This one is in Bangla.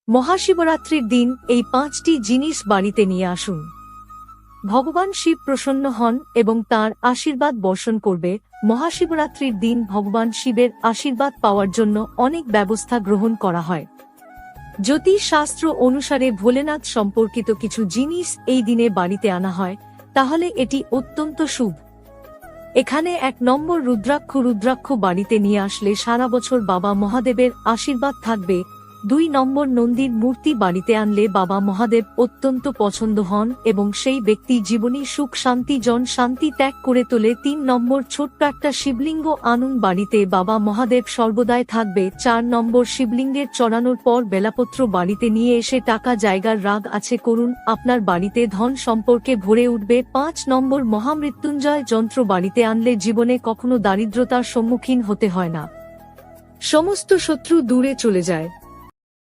মহাশিবরাত্রির দিন এই 5টি জিনিস বাড়িতে নিয়ে আসুন। ভগবান শিব প্রসন্ন হন এবং তাঁর আশীর্বাদ বর্ষণ করবে। মহাশিবরাত্রির দিন ভগবান শিবের আশীর্বাদ পাওয়ার জন্য অনেক ব্যবস্থা গ্রহণ করা হয়। জ্যোতিষ শাস্ত্র অনুসারে ভোলেনাথ সম্পর্কিত কিছু জিনিস এই দিনে বাড়িতে আনা হয়, তাহলে এটি অত্যন্ত শুভ। এখানে 1 নম্বর রুদ্রাক্ষ বাড়িতে নিয়ে আসলে সারা বছর বাবা মহাদেবের আশীর্বাদ থাকবে। 2 নম্বর নন্দীর মূর্তি বাড়িতে আনলে বাবা মহাদেব অত্যন্ত পছন্দ হন এবং সেই ব্যক্তি জীবনী সুখ শান্তি জন শান্তি ত্যাগ করে তোলে। 3 নম্বর ছোট্ট একটা শিবলিঙ্গ আনুন বাড়িতে, বাবা মহাদেব সর্বদাই থাকবে। 4 নম্বর শিবলিঙ্গের চড়ানোর পর বেলাপত্র বাড়িতে নিয়ে এসে টাকা জায়গার রাগ আছে করুন, আপনার বাড়িতে ধন সম্পর্কে ভরে উঠবে। 5 নম্বর মহামৃত্যুঞ্জয় যন্ত্র বাড়িতে আনলে জীবনে কখনো দারিদ্রতার সম্মুখীন হতে হয় না, সমস্ত শত্রু দূরে চলে যায়।